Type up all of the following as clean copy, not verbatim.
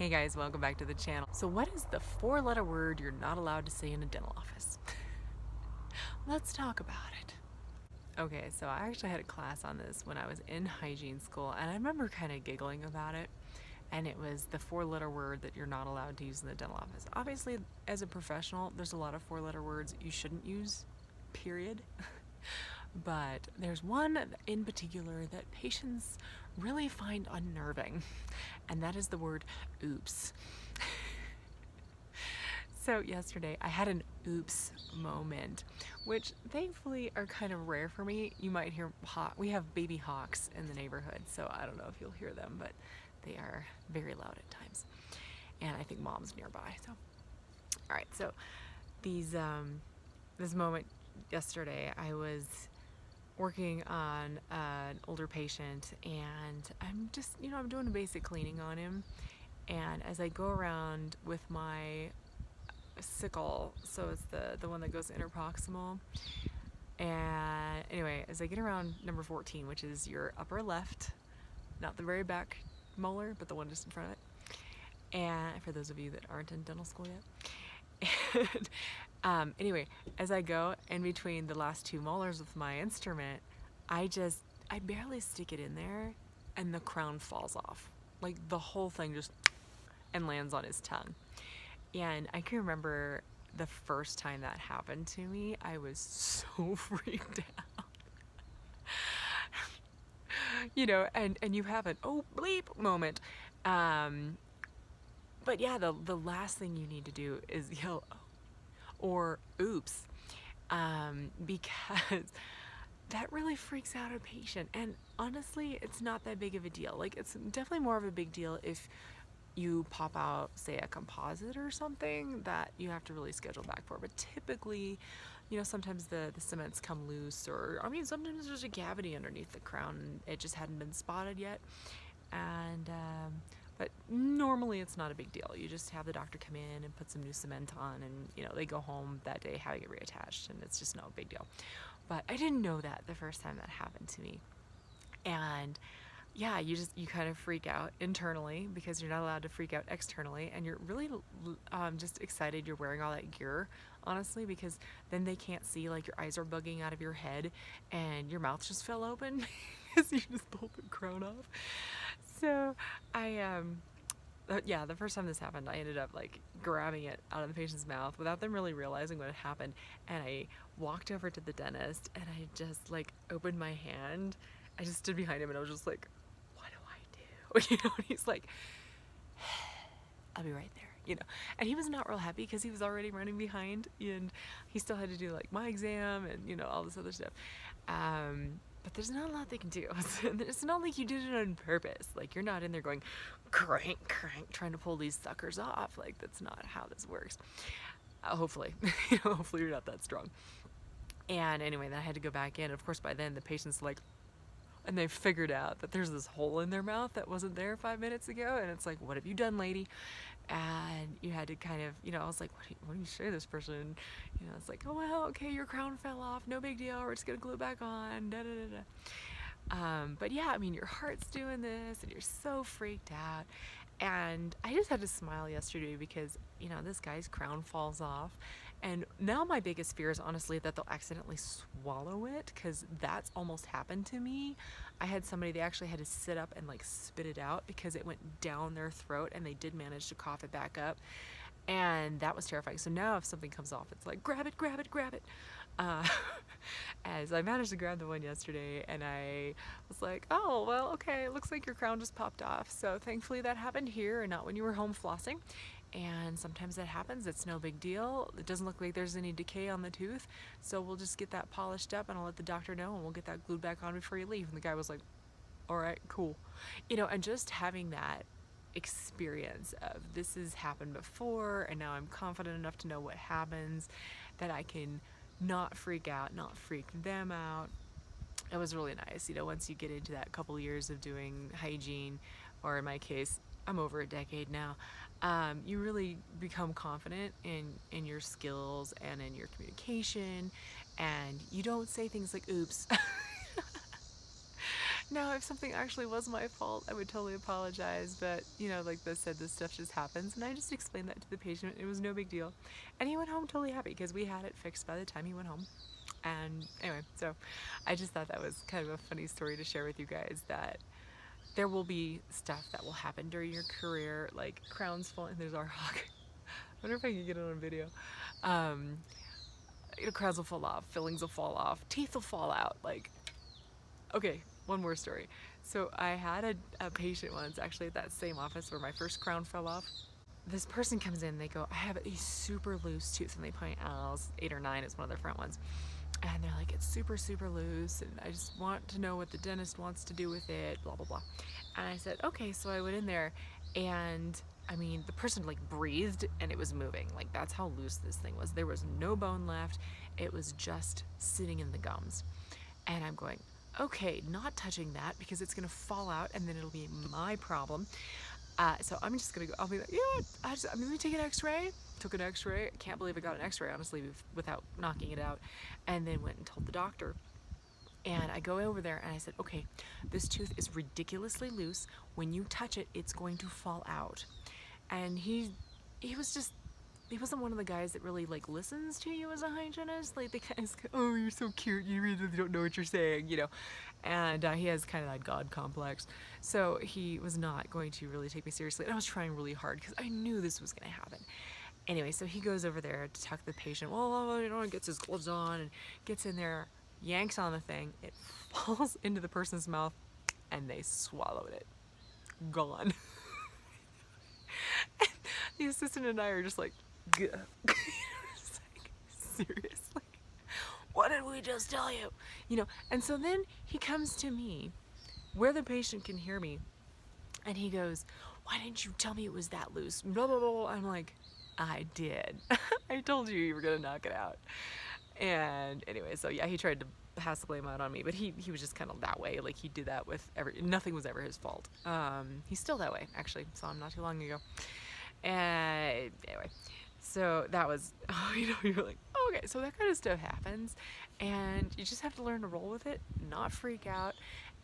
Hey guys, welcome back to the channel. So what is the four-letter word you're not allowed to say in a dental office? Let's talk about it. Okay, so I actually had a class on this when I was in hygiene school, and I remember kind of giggling about it. And it was the four-letter word that you're not allowed to use in the dental office. Obviously, as a professional, there's a lot of four-letter words you shouldn't use, period. But there's one in particular that patients really find unnerving, and that is the word oops. So yesterday I had an oops moment, which thankfully are kind of rare for me. You might hear we have baby hawks in the neighborhood, so I don't know if you'll hear them, but they are very loud at times. And I think mom's nearby. So all right, so this moment yesterday, I was working on an older patient, and I'm just, I'm doing a basic cleaning on him. And as I go around with my sickle, so it's the one that goes interproximal, and anyway, as I get around number 14, which is your upper left, not the very back molar, but the one just in front of it, and for those of you that aren't in dental school yet, and anyway, as I go in between the last two molars with my instrument, I barely stick it in there, and the crown falls off, like the whole thing just and lands on his tongue. And I can remember the first time that happened to me, I was so freaked out. And you have an oh bleep moment. But yeah, the last thing you need to do is yell or oops, because that really freaks out a patient. And honestly, it's not that big of a deal. Like, it's definitely more of a big deal if you pop out, say, a composite or something that you have to really schedule back for. But typically, sometimes the cements come loose, or sometimes there's a cavity underneath the crown and it just hadn't been spotted yet. And but normally it's not a big deal. You just have the doctor come in and put some new cement on, and they go home that day having it reattached, and it's just no big deal. But I didn't know that the first time that happened to me. And yeah, you kind of freak out internally because you're not allowed to freak out externally, and you're really just excited you're wearing all that gear, honestly, because then they can't see, like, your eyes are bugging out of your head and your mouth just fell open because you just pulled the crown off. So the first time this happened, I ended up like grabbing it out of the patient's mouth without them really realizing what had happened, and I walked over to the dentist and I just like opened my hand. I just stood behind him and I was just like, what do I do? And he's like, I'll be right there, and he was not real happy because he was already running behind, and he still had to do like my exam and all this other stuff. But there's not a lot they can do. It's not like you did it on purpose. Like, you're not in there going crank, crank, trying to pull these suckers off. Like, that's not how this works. Hopefully, hopefully you're not that strong. And anyway, then I had to go back in. Of course, by then the patient's like, and they figured out that there's this hole in their mouth that wasn't there 5 minutes ago. And it's like, what have you done, lady? And you had to kind of, I was like, what do you say to this person? It's like, oh, well, okay, your crown fell off. No big deal. We're just going to glue it back on. Da, da, da, da. But yeah, your heart's doing this and you're so freaked out. And I just had to smile yesterday because, this guy's crown falls off. And now my biggest fear is honestly that they'll accidentally swallow it, because that's almost happened to me. I had somebody, they actually had to sit up and like spit it out because it went down their throat, and they did manage to cough it back up. And that was terrifying. So now if something comes off, it's like, grab it, grab it, grab it. As I managed to grab the one yesterday, and I was like, oh, well, okay, it looks like your crown just popped off. So thankfully that happened here and not when you were home flossing. And sometimes that happens. It's no big deal. It doesn't look like there's any decay on the tooth. So we'll just get that polished up, and I'll let the doctor know, and we'll get that glued back on before you leave. And the guy was like, all right, cool. And just having that experience of this has happened before, and now I'm confident enough to know what happens, that I can not freak out, not freak them out. It was really nice. Once you get into that couple years of doing hygiene, or in my case, I'm over a decade now, you really become confident in your skills and in your communication, and you don't say things like oops. Now, if something actually was my fault, I would totally apologize. But, you know, like they said, this stuff just happens. And I just explained that to the patient. It was no big deal. And he went home totally happy because we had it fixed by the time he went home. And anyway, so I just thought that was kind of a funny story to share with you guys, that there will be stuff that will happen during your career, like crowns falling. There's our hawk. I wonder if I can get it on video. Um, you know, crowns will fall off, fillings will fall off, teeth will fall out. Like, okay, one more story. So I had a patient once, actually at that same office where my first crown fell off. This person comes in, they go, I have a super loose tooth, and they point out 8 or 9 is one of their front ones. And they're like, it's super, super loose, and I just want to know what the dentist wants to do with it, blah, blah, blah. And I said, okay, so I went in there, and I mean, the person like breathed and it was moving. Like, that's how loose this thing was. There was no bone left. It was just sitting in the gums. And I'm going, okay, not touching that because it's gonna fall out and then it'll be my problem. So I'm just gonna go, I'll be like, yeah, let me take an x-ray. Took an x-ray. I can't believe I got an x-ray, honestly, without knocking it out. And then went and told the doctor. And I go over there and I said, okay, this tooth is ridiculously loose. When you touch it, it's going to fall out. And he wasn't one of the guys that really like listens to you as a hygienist. Like, the guys go, oh, you're so cute, you really don't know what you're saying, you know. And he has kind of that God complex. So he was not going to really take me seriously. And I was trying really hard because I knew this was going to happen. Anyway, so he goes over there to talk to the patient. Well, you know, and gets his gloves on and gets in there, yanks on the thing. It falls into the person's mouth and they swallowed it. Gone. And the assistant and I are just like, gah. Just like, seriously? What did we just tell you? You know, and so then he comes to me where the patient can hear me and he goes, why didn't you tell me it was that loose? Blah, blah, blah. I'm like, I did. I told you were gonna knock it out. And anyway, so yeah, he tried to pass the blame out on me, but he was just kind of that way. Like, he did that with nothing was ever his fault. He's still that way, actually. Saw him not too long ago. And anyway, so that was, you know, you're like, oh, okay, so that kind of stuff happens, and you just have to learn to roll with it, not freak out,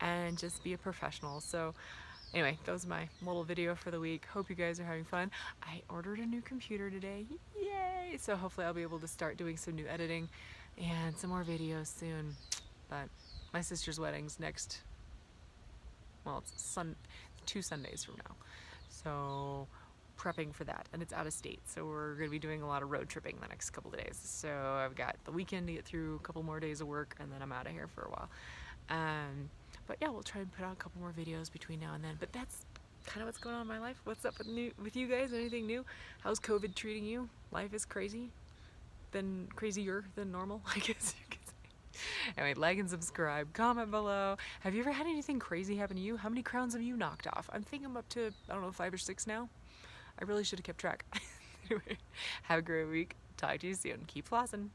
and just be a professional. So anyway, that was my little video for the week. Hope you guys are having fun. I ordered a new computer today. Yay! So hopefully I'll be able to start doing some new editing and some more videos soon. But my sister's wedding's next, well, it's 2 Sundays from now. So prepping for that, and it's out of state, so we're going to be doing a lot of road tripping the next couple of days. So I've got the weekend to get through, a couple more days of work, and then I'm out of here for a while. But yeah, we'll try and put out a couple more videos between now and then. But that's kind of what's going on in my life. What's up with you guys? Anything new? How's COVID treating you? Life is crazy, crazier than normal, I guess you could say. Anyway, like and subscribe, comment below. Have you ever had anything crazy happen to you? How many crowns have you knocked off? I think I'm up to, I don't know, 5 or 6 now. I really should have kept track. Anyway, have a great week. Talk to you soon. Keep flossing.